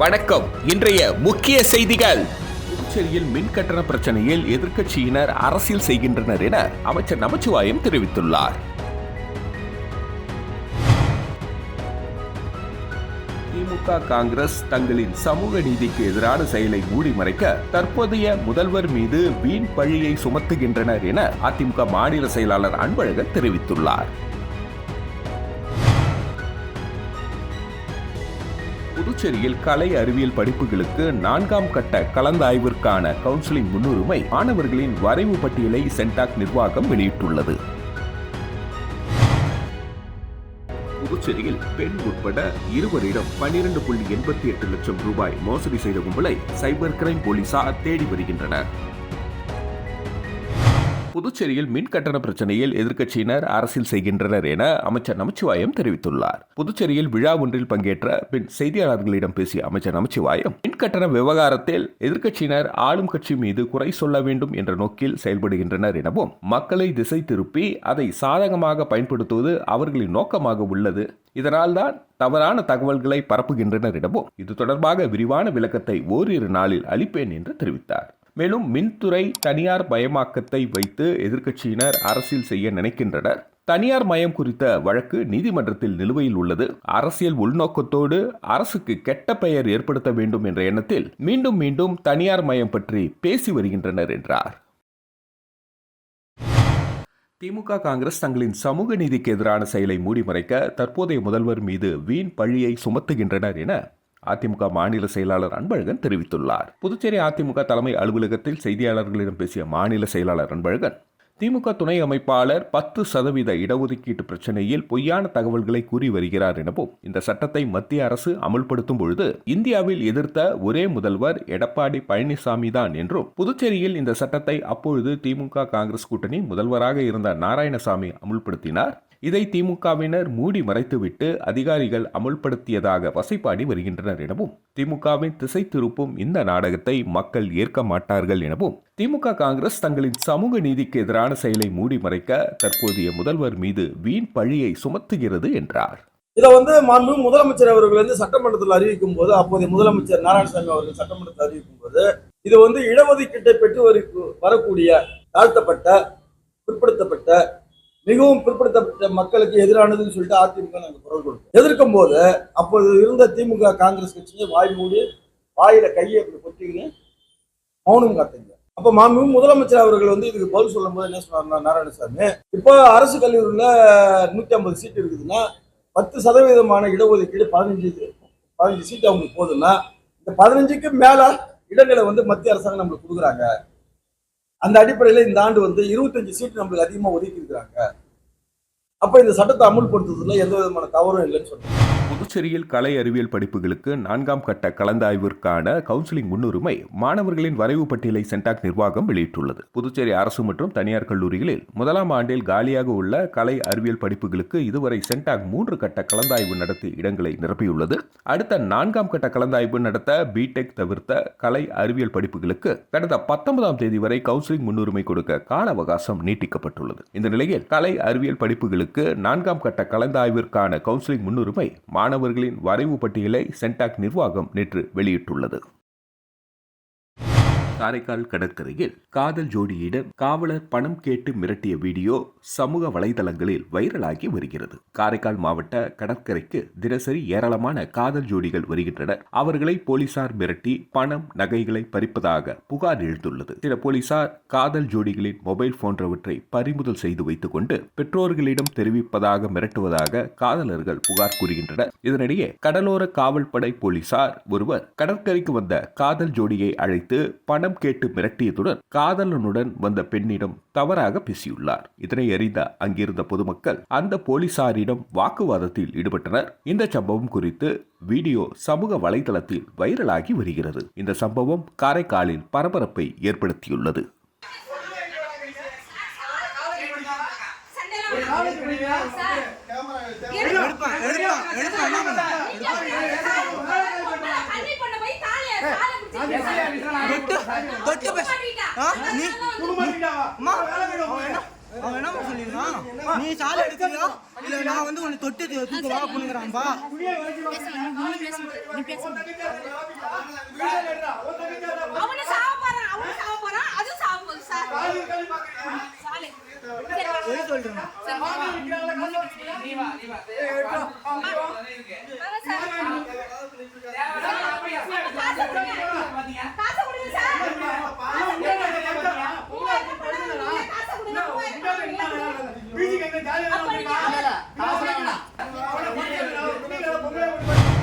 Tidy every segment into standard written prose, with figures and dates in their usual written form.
வணக்கம். இன்றைய முக்கிய செய்திகள். புதுச்சேரியில் மின் கட்டண பிரச்சனையில் எதிர்க்கட்சியினர் அரசியல் செய்கின்றனர் என அமைச்சர் நமச்சிவாயம் தெரிவித்துள்ளார். திமுக, காங்கிரஸ் தங்களின் சமூக நீதிக்கு எதிரான செயலை மூடி மறைக்க தற்போதைய முதல்வர் மீது வீண் பழியை சுமத்துகின்றனர் என அதிமுக மாநில செயலாளர் அன்பழகன் தெரிவித்துள்ளார். புதுச்சேரியில் கலை அறிவியல் படிப்புகளுக்கு 4ஆம் கட்ட கலந்தாய்விற்கான கவுன்சிலிங் முன்னுரிமை மாணவர்களின் வரைவு பட்டியலை சென்டாக் நிர்வாகம் வெளியிட்டுள்ளது. புதுச்சேரியில் பெண் உட்பட இருவரிடம் 12.88 லட்சம் ரூபாய் மோசடி செய்த கும்பலை சைபர் கிரைம் போலீசார் தேடி வருகின்றனர். புதுச்சேரியில் மின் கட்டண பிரச்சனையில் எதிர்க்கட்சியினர் அரசியல் செய்கின்றனர் என அமைச்சர் நமச்சிவாயம் தெரிவித்துள்ளார். புதுச்சேரியில் விழா ஒன்றில் பங்கேற்ற பின் செய்தியாளர்களிடம் பேசிய அமைச்சர் நமச்சிவாயம், மின் கட்டண விவகாரத்தில் எதிர்க்கட்சியினர் ஆளும் கட்சி மீது குறை சொல்ல வேண்டும் என்ற நோக்கில் செயல்படுகின்றனர் எனவும், மக்களை திசை திருப்பி அதை சாதகமாக பயன்படுத்துவது அவர்களின் நோக்கமாக உள்ளது. இதனால்தான் தவறான தகவல்களை பரப்புகின்றனர் எனவும், இது தொடர்பாக விரிவான விளக்கத்தை ஓரிரு நாளில் அளிப்பேன் என்று தெரிவித்தார். மேலும் மின்துறை தனியார் மயமாக்கத்தை வைத்து எதிர்க்கட்சியினர் அரசியல் செய்ய நினைக்கின்றனர். தனியார் மயம் குறித்த வழக்கு நீதிமன்றத்தில் நிலுவையில் உள்ளது. அரசியல் உள்நோக்கத்தோடு அரசுக்கு கெட்ட பெயர் ஏற்படுத்த வேண்டும் என்ற எண்ணத்தில் மீண்டும் மீண்டும் தனியார் மயம் பற்றி பேசி வருகின்றனர் என்றார். திமுக, காங்கிரஸ் தங்களின் சமூக நீதிக்கு எதிரான செயலை மூடி மறைக்க தற்போதைய முதல்வர் மீது வீண் பழியை சுமத்துகின்றனர் என அதிமுக மாநில செயலாளர் அன்பழகன் தெரிவித்துள்ளார். புதுச்சேரி அதிமுக தலைமை அலுவலகத்தில் செய்தியாளர்களிடம் பேசிய மாநில செயலாளர் அன்பழகன், திமுக துணை அமைப்பாளர் 10% இடஒதுக்கீட்டு பிரச்சனையில் பொய்யான தகவல்களை கூறி வருகிறார் எனவும், இந்த சட்டத்தை மத்திய அரசு அமல்படுத்தும் பொழுது இந்தியாவில் எதிர்த்த ஒரே முதல்வர் எடப்பாடி பழனிசாமி தான் என்றும், புதுச்சேரியில் இந்த சட்டத்தை அப்பொழுது திமுக, காங்கிரஸ் கூட்டணி முதல்வராக இருந்த நாராயணசாமி அமுல்படுத்தினார். இதை திமுகவினர் மூடி மறைத்துவிட்டு அதிகாரிகள் அமுல்படுத்தியதாக வசைபாடி வருகின்றனர் எனவும், திமுகவின் திசை திருப்பும் இந்த நாடகத்தை மக்கள் ஏற்க மாட்டார்கள் எனவும், திமுக, காங்கிரஸ் தங்களின் சமூக நீதிக்கு எதிரான செயலை மூடி மறைக்க தற்போதைய முதல்வர் மீது வீண் பழியை சுமத்துகிறது என்றார். இதை மாண்பு முதலமைச்சர் அவர்கள் சட்டமன்றத்தில் அறிவிக்கும் போது, அப்போதைய முதலமைச்சர் நாராயணசாமி அவர்கள் சட்டமன்றத்தில் அறிவிக்கும் போது, இது இடஒதுக்கீட்டை பெற்று வரக்கூடிய தாழ்த்தப்பட்ட, பிற்படுத்தப்பட்ட, மிகவும் பிற்படுத்தப்பட்ட மக்களுக்கு எதிரானதுன்னு சொல்லிட்டு அதிமுக நாங்கள் குரல் கொடுத்தோம். எதிர்க்கும் போது அப்போது இருந்த திமுக, காங்கிரஸ் கட்சியை வாய் மூடி வாயில கையை அப்படி கொட்டிக்கின்னு மௌனம் காத்தீங்க. அப்ப மாண்பு முதலமைச்சர் அவர்கள் இதுக்கு பதில் சொல்லும் போது என்ன சொன்னார்னா, நாராயணசாமி, இப்போ அரசு கல்லூரியில் 150 சீட் இருக்குதுன்னா 10% இடஒதுக்கீடு 15 சீட் அவங்களுக்கு போதுன்னா, இந்த 15க்கு மேல இடங்களை மத்திய அரசாங்கம் நம்மளுக்கு கொடுக்குறாங்க. அந்த அடிப்படையில் இந்த ஆண்டு 25 சீட் நம்மளுக்கு அதிகமாக ஒதுக்கி இருக்கிறாங்க. அப்ப இந்த சட்டத்தை அமுல்படுத்துறதுல எந்த விதமான தவறும் இல்லைன்னு சொன்னாங்க. புதுச்சேரியில் கலை அறிவியல் படிப்புகளுக்கு 4ஆம் கட்ட கலந்தாய்விற்கான கவுன்சிலிங் முன்னுரிமை மாணவர்களின் வரைவு பட்டியலை சென்டாக் நிர்வாகம் வெளியிட்டுள்ளது. புதுச்சேரி அரசு மற்றும் தனியார் கல்லூரிகளில் 1ஆம் ஆண்டில் காலியாக உள்ள கலை அறிவியல் படிப்புகளுக்கு இதுவரை சென்டாக் 3 கட்ட கலந்தாய்வு நடத்தி இடங்களை நிரப்பியுள்ளது. அடுத்த 4ஆம் கட்ட கலந்தாய்வு நடத்த பிடெக் தவிர்த்த கலை அறிவியல் படிப்புகளுக்கு கடந்த 19ஆம் தேதி வரை கவுன்சிலிங் முன்னுரிமை கொடுக்க கால அவகாசம் நீட்டிக்கப்பட்டுள்ளது. இந்த நிலையில் கலை அறிவியல் படிப்புகளுக்கு 4ஆம் கட்ட கலந்தாய்விற்கான கவுன்சிலிங் முன்னுரிமை மாணவர்களின் வரைவு பட்டியலை சென்டாக் நிர்வாகம் நேற்று வெளியிட்டுள்ளது. காரைக்கால் கடற்கரையில் காதல் ஜோடியிடம் காவலர் பணம் கேட்டு மிரட்டிய வீடியோ சமூக வலைதளங்களில் வைரலாகி வருகிறது. காரைக்கால் மாவட்ட கடற்கரைக்கு தினசரி ஏராளமான காதல் ஜோடிகள் வருகின்றனர். அவர்களை போலீசார் மிரட்டி பணம், நகைகளை பறிப்பதாக புகார் எழுந்துள்ளது. சில போலீசார் காதல் ஜோடிகளின் மொபைல் போன்றவற்றை பறிமுதல் செய்து வைத்துக் கொண்டு பெற்றோர்களிடம் தெரிவிப்பதாக மிரட்டுவதாக காதலர்கள் புகார் கூறுகின்றனர். இதனிடையே கடலோர காவல்படை போலீசார் ஒருவர் கடற்கரைக்கு வந்த காதல் ஜோடியை அழைத்து பணம் கேட்டு மிரட்டியதுடன் காதலனுடன் வந்த பெண்ணிடம் தவறாக பேசியுள்ளார். இதனை அறிந்த அங்கிருந்த பொதுமக்கள் அந்த போலீசாரிடம் வாக்குவாதத்தில் ஈடுபட்டனர். இந்த சம்பவம் குறித்து வீடியோ சமூக வலைதளத்தில் வைரலாகி வருகிறது. இந்த சம்பவம் காரைக்காலில் பரபரப்பை ஏற்படுத்தியுள்ளது. தொட்டு அவன் என்ன சொல்லிருக்கான், நீ சாலை எடுக்கலையா இல்ல நான் வந்து உன்னை தொட்டு தூக்க வா பண்ணுங்கிறான்பா. அவனு சாவறான், அது சாவுது சார். சாலை எது சொல்றேன் காசு கொடுங்க சார்.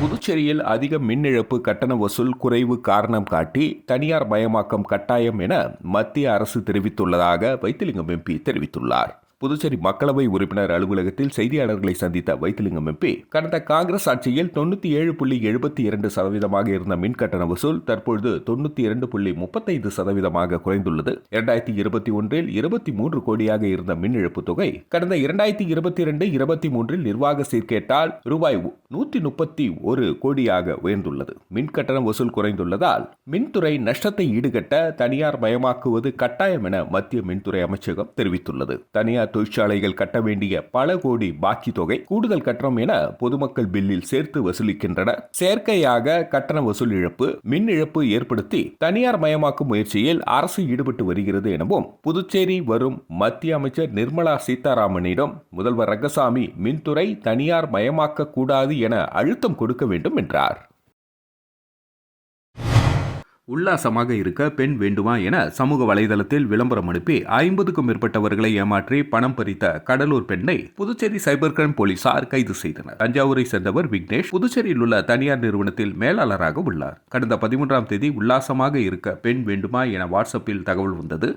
புதுச்சேரியில் அதிக மின் இழப்பு கட்டண வசூல் குறைவு காரணம் காட்டி தனியார் மயமாக்கம் கட்டாயம் என மத்திய அரசு தெரிவித்துள்ளதாக வைத்திலிங்கம் எம்பி தெரிவித்துள்ளார். புதுச்சேரி மக்களவை உறுப்பினர் அலுவலகத்தில் செய்தியாளர்களை சந்தித்த வைத்திலிங்கம் எம்பி, கடந்த காங்கிரஸ் ஆட்சியில் 97.72% இருந்த மின் கட்டண வசூல் தற்பொழுது 92.35% குறைந்துள்ளது. 2021இல் 23 கோடியாக இருந்த மின் இழப்பு தொகை கடந்த 2022-23 நிர்வாக சீர்கேட்டால் ரூபாய் 131 கோடியாக உயர்ந்துள்ளது. மின் கட்டண வசூல் குறைந்துள்ளதால் மின்துறை நஷ்டத்தை ஈடுகட்ட தனியார் மயமாக்குவது கட்டாயம் என மத்திய மின்துறை அமைச்சகம் தெரிவித்துள்ளது. தனியார் தொழிற்சாலைகள் கட்ட வேண்டிய பல கோடி பாக்கி தொகை கூடுதல் கட்டணம் என பொதுமக்கள் பில்லில் சேர்த்து வசூலிக்கின்றனர். செயற்கையாக கட்டண வசூல் இழப்பு, மின் இழப்பு ஏற்படுத்தி தனியார் மயமாக்கும் முயற்சியில் அரசு ஈடுபட்டு வருகிறது எனவும் புதுச்சேரி வரும் மத்திய அமைச்சர் நிர்மலா சீதாராமனிடம் முதல்வர் ரங்கசாமி மின்துறை தனியார் மயமாக்க கூடாது என அழுத்தம் கொடுக்க வேண்டும் என்றார். உல்லாசமாக இருக்க பெண் வேண்டுமா என சமூக வலைதளத்தில் விளம்பரம் அனுப்பி 50க்கும் மேற்பட்டவர்களை ஏமாற்றி பணம் பறித்த கடலூர் பெண்ணை புதுச்சேரி சைபர் கிரைம் போலீசார் கைது செய்தனர். தஞ்சாவூரை சேர்ந்தவர் விக்னேஷ் புதுச்சேரியில் உள்ள தனியார் நிறுவனத்தில் மேலாளராக உள்ளார். கடந்த 13ஆம் தேதி உல்லாசமாக இருக்க பெண் வேண்டுமா என வாட்ஸ்அப்பில் தகவல் வந்தது.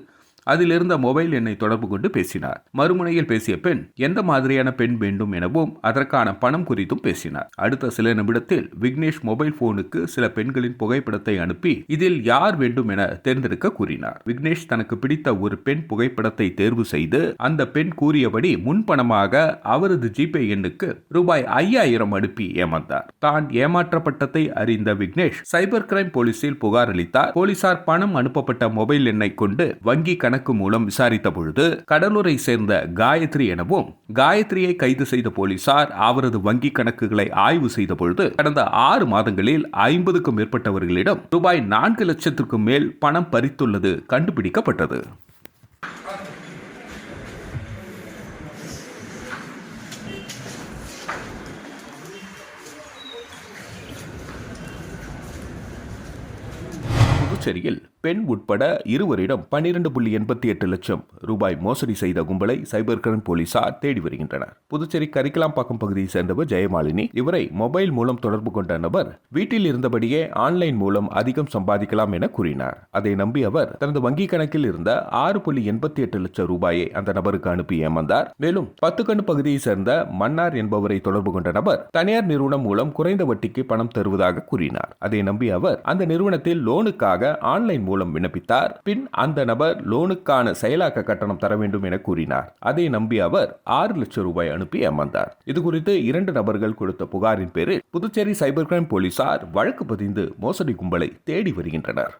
அதில் இருந்த மொபைல் எண்ணை தொடர்பு கொண்டு பேசினார். மறுமுனையில் பேசிய பெண் எந்த மாதிரியான பெண் வேண்டும் எனவும் அதற்கான பணம் குறித்தும் பேசினார். அடுத்த சில நிமிடத்தில் விக்னேஷ் மொபைல் போனுக்கு சில பெண்களின் புகைப்படத்தை அனுப்பி இதில் யார் வேண்டும் என தேர்ந்தெடுக்க கூறினார். விக்னேஷ் தனக்கு பிடித்த ஒரு பெண் புகைப்படத்தை தேர்வு செய்து அந்த பெண் கூறியபடி முன்பணமாக அவரது ஜிபே எண்ணுக்கு ரூபாய் 5000 அனுப்பி ஏமாந்தார். தான் ஏமாற்றப்பட்டதை அறிந்த விக்னேஷ் சைபர் கிரைம் போலீசில் புகார் அளித்தார். போலீசார் பணம் அனுப்பப்பட்ட மொபைல் எண்ணை கொண்டு வங்கி கணக்கு மூலம் விசாரித்த பொழுது கடலூரை சேர்ந்த காயத்ரி எனவும், காயத்ரியை கைது செய்த போலீசார் அவரது வங்கி கணக்குகளை ஆய்வு செய்த பொழுது கடந்த 6 மாதங்களில் 50க்கும் மேற்பட்டவர்களிடம் ரூபாய் 4 லட்சத்திற்கும் மேல் பணம் பறித்துள்ளது கண்டுபிடிக்கப்பட்டது. புதுச்சேரியில் பெண் உட்பட இருவரிடம் 12.88 லட்சம் ரூபாய் மோசடி செய்த கும்பலை சைபர் கிரைம் போலீசார் தேடி வருகின்றனர். புதுச்சேரி கரிக்கலாம்பாக்கம் பகுதியை சேர்ந்தவர் ஜெயமாலினி. இவரை மொபைல் மூலம் தொடர்பு கொண்ட நபர் வீட்டில் இருந்தபடியே ஆன்லைன் மூலம் அதிகம் சம்பாதிக்கலாம் என கூறினார். அதை நம்பி அவர் தனது வங்கி கணக்கில் இருந்த 6.88 லட்சம் ரூபாயை அந்த நபருக்கு அனுப்பி ஏமாந்தார். மேலும் 10 கண்ணு பகுதியை சேர்ந்த மன்னார் என்பவரை தொடர்பு கொண்ட நபர் தனியார் நிறுவனம் மூலம் குறைந்த வட்டிக்கு பணம் தருவதாக கூறினார். அதை நம்பி அவர் அந்த நிறுவனத்தில் லோனுக்காக ஆன்லைன் மூலம் விண்ணப்பித்தார். பின் அந்த நபர் லோனுக்கான செயலாக்க கட்டணம் தர வேண்டும் என கூறினார். அதை நம்பி அவர் 6 லட்சம் ரூபாய் அனுப்பி ஏமாந்தார். இதுகுறித்து 2 நபர்கள் கொடுத்த புகாரின் பேரில் புதுச்சேரி சைபர் கிரைம் போலீசார் வழக்கு பதிந்து மோசடி கும்பலை தேடி வருகின்றனர்.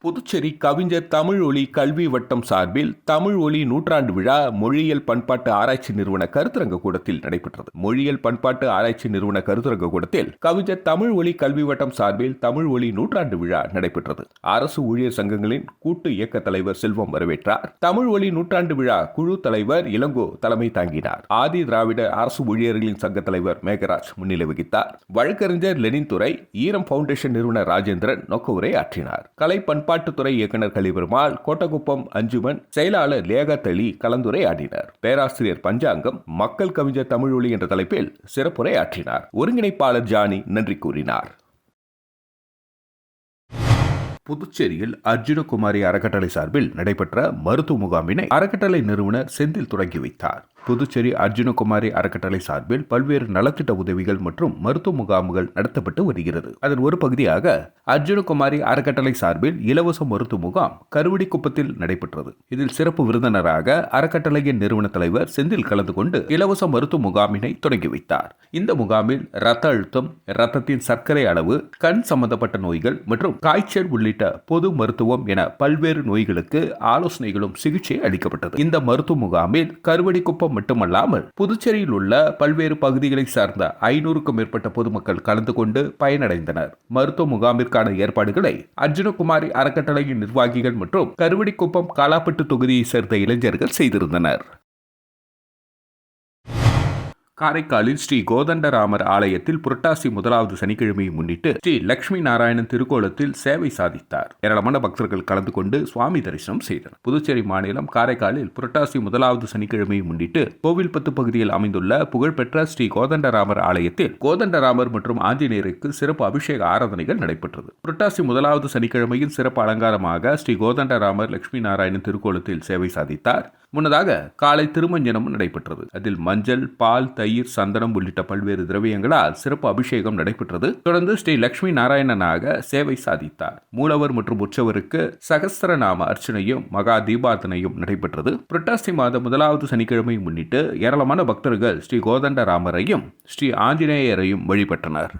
புதுச்சேரி கவிஞர் தமிழ் ஒளி கல்வி வட்டம் சார்பில் தமிழ் ஒளி நூற்றாண்டு விழா மொழியியல் பண்பாட்டு ஆராய்ச்சி நிறுவன கருத்தரங்க கூடத்தில் நடைபெற்றது. மொழியியல் பண்பாட்டு ஆராய்ச்சி நிறுவன கருத்தரங்க கூடத்தில் கவிஞர் தமிழ் ஒளி கல்வி வட்டம் சார்பில் தமிழ் ஒளி நூற்றாண்டு விழா நடைபெற்றது. அரசு ஊழியர் சங்கங்களின் கூட்டு இயக்க தலைவர் செல்வம் வரவேற்றார். தமிழ் ஒளி நூற்றாண்டு விழா குழு தலைவர் இளங்கோ தலைமை தாங்கினார். ஆதி திராவிட அரசு ஊழியர்களின் சங்க தலைவர் மேகராஜ் முன்னிலை வகித்தார். வழக்கறிஞர் லெனின் துரை, ஈரம் பவுண்டேஷன் நிறுவனர் ராஜேந்திரன் நோக்க உரை ஆற்றினார். கலை பண்பாட்டுத்துறை இயக்குநர் கலிபெருமாள், கோட்டகுப்பம் அஞ்சுமன், செயலாளர் லேகத்தளி கலந்துரை ஆடினார். பேராசிரியர் பஞ்சாங்கம் மக்கள் கவிஞர் தமிழ் ஒளி என்ற தலைப்பில் சிறப்புரை ஆற்றினார். ஒருங்கிணைப்பாளர் ஜானி நன்றி கூறினார். புதுச்சேரியில் அர்ஜுனகுமாரி அறக்கட்டளை சார்பில் நடைபெற்ற மருத்துவ முகாமினை அறக்கட்டளை நிறுவனர் செந்தில் தொடங்கி வைத்தார். புதுச்சேரி அர்ஜுனகுமாரி அறக்கட்டளை சார்பில் பல்வேறு நலத்திட்ட உதவிகள் மற்றும் மருத்துவ முகாம்கள் நடத்தப்பட்டு வருகிறது. அதன் ஒரு பகுதியாக அர்ஜுனகுமாரி அறக்கட்டளை சார்பில் இலவச மருத்துவ முகாம் கருவடிக்குப்பத்தில் நடைபெற்றது. இதில் சிறப்பு விருந்தினராக அறக்கட்டளையின் நிறுவன தலைவர் செந்தில் கலந்து கொண்டு இலவச மருத்துவ முகாமினை தொடங்கி வைத்தார். இந்த முகாமில் இரத்த அழுத்தம், இரத்தத்தின் சர்க்கரை அளவு, கண் சம்பந்தப்பட்ட நோய்கள் மற்றும் காய்ச்சல் உள்ளிட்ட பொது மருத்துவம் என பல்வேறு நோய்களுக்கு ஆலோசனைகளும் சிகிச்சை அளிக்கப்பட்டது. இந்த மருத்துவ முகாமில் கருவடிக்குப்பம் மட்டுமல்லாமல் புதுச்சேரியில் உள்ள பல்வேறு பகுதிகளை சார்ந்த 500க்கும் மேற்பட்ட பொதுமக்கள் கலந்து கொண்டு பயனடைந்தனர். மருத்துவ முகாமிற்கான ஏற்பாடுகளை அர்ஜுனகுமாரி அறக்கட்டளையின் நிர்வாகிகள் மற்றும் கருவடிக்குப்பம் காலாப்பட்டு தொகுதியை சேர்ந்த இளைஞர்கள் செய்திருந்தனர். காரைக்காலில் ஸ்ரீ கோதண்டராமர் ஆலயத்தில் புரட்டாசி 1வது சனிக்கிழமையை முன்னிட்டு ஸ்ரீ லட்சுமி நாராயணன் திருக்கோலத்தில் சேவை சாதித்தார். ஏராளமான பக்தர்கள் கலந்து கொண்டு சுவாமி தரிசனம் செய்தனர். புதுச்சேரி மாநிலம் காரைக்காலில் புரட்டாசி 1வது சனிக்கிழமையை முன்னிட்டு கோவில்பத்து பகுதியில் அமைந்துள்ள புகழ்பெற்ற ஸ்ரீ கோதண்டராமர் ஆலயத்தில் கோதண்டராமர் மற்றும் ஆஞ்சநேயருக்கு சிறப்பு அபிஷேக ஆராதனைகள் நடைபெற்றது. புரட்டாசி 1வது சனிக்கிழமையில் சிறப்பு அலங்காரமாக ஸ்ரீ கோதண்டராமர் லட்சுமி நாராயணன் திருக்கோலத்தில் சேவை சாதித்தார். முன்னதாக காலை திருமஞ்சனம் நடைபெற்றது. அதில் மஞ்சள், பால், தயிர், சந்தனம் உள்ளிட்ட பல்வேறு திரவியங்களால் சிறப்பு அபிஷேகம் நடைபெற்றது. தொடர்ந்து ஸ்ரீ லட்சுமி நாராயணனாக சேவை சாதித்தார். மூலவர் மற்றும் உற்சவருக்கு சகஸ்திரநாம அர்ச்சனையும் மகா தீபார்த்தனையும் நடைபெற்றது. புரட்டாசி மாதம் 1வது சனிக்கிழமை முன்னிட்டு ஏராளமான பக்தர்கள் ஸ்ரீ கோதண்டராமரையும் ஸ்ரீ ஆஞ்சநேயரையும் வழிபட்டனர்.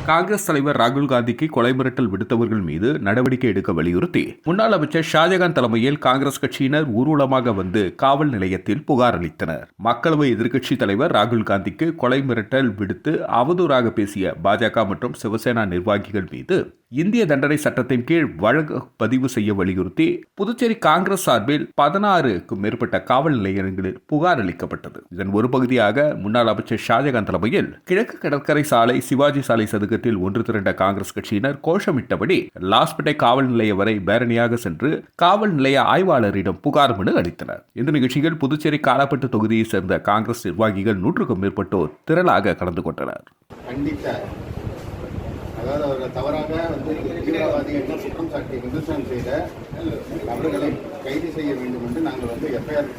காங்கிரஸ் தலைவர் ராகுல் காந்திக்கு கொலை மிரட்டல் விடுத்தவர்கள் மீது நடவடிக்கை எடுக்க வலியுறுத்தி முன்னாள் அமைச்சர் ஷாஜகான் தலைமையில் காங்கிரஸ் கட்சியினர் ஊர்வலமாக வந்து காவல் நிலையத்தில் புகார் அளித்தனர். மக்களவை எதிர்க்கட்சி தலைவர் ராகுல் காந்திக்கு கொலை மிரட்டல் விடுத்து அவதூறாக பேசிய பாஜக மற்றும் சிவசேனா நிர்வாகிகள் மீது இந்திய தண்டனை சட்டத்தின் கீழ் வழக்கு பதிவு செய்ய வலியுறுத்தி புதுச்சேரி காங்கிரஸ் சார்பில் 16க்கும் மேற்பட்ட காவல் நிலையங்களில் புகார் அளிக்கப்பட்டது. இதன் ஒரு பகுதியாக முன்னாள் அமைச்சர் ஷாஜகான் தலைமையில் கிழக்கு கடற்கரை சாலை, சிவாஜி சாலை சதுக்கத்தில் ஒன்று திரண்ட காங்கிரஸ் கட்சியினர் கோஷமிட்டபடி லாஸ்பேட்டை காவல் நிலையம் வரை பேரணியாக சென்று காவல் நிலைய ஆய்வாளரிடம் புகார் மனு அளித்தனர். இந்த நிகழ்ச்சியில் புதுச்சேரி காலாப்பட்டு தொகுதியை சேர்ந்த காங்கிரஸ் நிர்வாகிகள் 100க்கும் மேற்பட்டோர் திரளாக கலந்து கொண்டனர். அதாவது அவர்கள் தவறாக தீவிரவாதி என்று குற்றம் சாட்டி விமர்சனம் செய்த அவர்களை கைது செய்ய வேண்டும் என்று நாங்கள் எஃப்ஐஆர்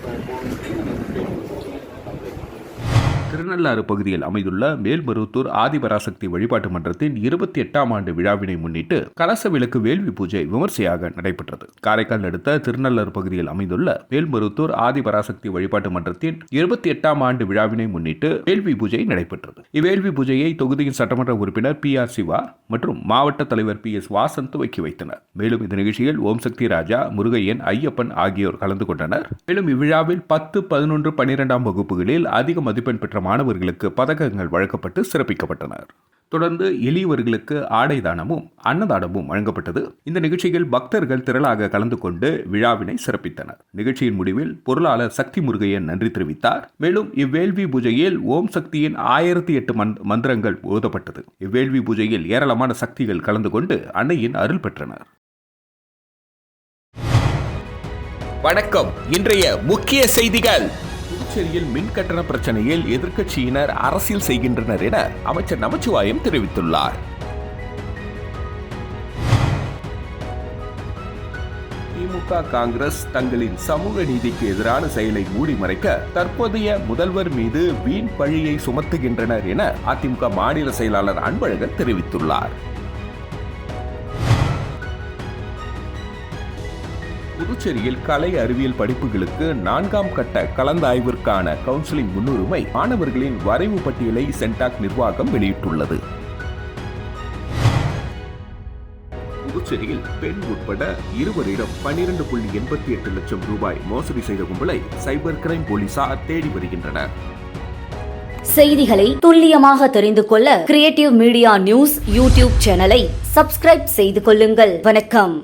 திருநள்ளாறு பகுதியில் அமைந்துள்ள மேல்மருவத்தூர் ஆதிபராசக்தி வழிபாட்டு மன்றத்தின் 28ஆம் ஆண்டு விழாவினை முன்னிட்டு கலச விளக்கு வேள்வி பூஜை விமர்சையாக நடைபெற்றது. காரைக்கால் அடுத்த திருநள்ளாறு பகுதியில் அமைந்துள்ள மேல்மருவத்தூர் ஆதிபராசக்தி வழிபாட்டு மன்றத்தின் 28ஆம் ஆண்டு விழாவினை முன்னிட்டு வேள்வி பூஜை நடைபெற்றது. இவ்வேள்வி பூஜையை தொகுதியின் சட்டமன்ற உறுப்பினர் PR சிவா மற்றும் மாவட்ட தலைவர் PS வாசன் துவக்கி வைத்தனர். மேலும் இந்த நிகழ்ச்சியில் ஓம் சக்தி ராஜா, முருகையன், ஐயப்பன் ஆகியோர் கலந்து கொண்டனர். மேலும் இவ்விழாவில் 10, 11, 12ஆம் வகுப்புகளில் அதிக மதிப்பெண் பெற்ற மாணவர்களுக்கு பதக்கங்கள் வழங்கப்பட்டு சிறப்பிக்கப்பட்டனர். தொடர்ந்து எளியவர்களுக்கு ஆடை தானமும் அன்னதானமும் வழங்கப்பட்டது. இந்த நிகழ்ச்சியில் பக்தர்கள் திரளாக கலந்து கொண்டு விழாவினை சிறப்பித்தனர். நிகழ்ச்சியின் முடிவில் பொருளாளர் சக்தி முருகையன் நன்றி தெரிவித்தார். மேலும் இவ்வேள்வி பூஜையில் ஓம் சக்தியின் 1008 மந்திரங்கள் ஓதப்பட்டது. இவ்வேள்வி பூஜையில் ஏராளமான சக்திகள் கலந்து கொண்டு அன்னையின் அருள் பெற்றனர். வணக்கம். இன்றைய முக்கிய செய்திகள். புதுச்சேரியில் மின் கட்டண பிரச்சனையில் எதிர்க்கட்சியினர் அரசியல் செய்கின்றனர் என அமைச்சர் நமச்சிவாயம் தெரிவித்துள்ளார். திமுக, காங்கிரஸ் தங்களின் சமூக நீதிக்கு எதிரான செயலை மூடி மறைக்க தற்போதைய முதல்வர் மீது வீண் பழியை சுமத்துகின்றனர் என அதிமுக மாநில செயலாளர் அன்பழகன் தெரிவித்துள்ளார். புதுச்சேரியில் கலை அறிவியல் படிப்புகளுக்கு 4ஆம் கட்ட கலந்தாய்விற்கான கவுன்சிலிங் முன்னுரிமை மாணவர்களின் வரைவு பட்டியலை சென்டாக் நிர்வாகம் வெளியிட்டுள்ளது. புதுச்சேரியில் பெண் உட்பட 2வரிடம் 12.88 லட்சம் ரூபாய் மோசடி செய்த கும்பலை சைபர் கிரைம் போலீசார் தேடி வருகின்றனர். செய்திகளை துல்லியமாக தெரிந்து கொள்ள கிரியேட்டிவ் மீடியா நியூஸ் யூடியூப் சேனலை சப்ஸ்கிரைப் செய்து கொள்ளுங்கள். வணக்கம்.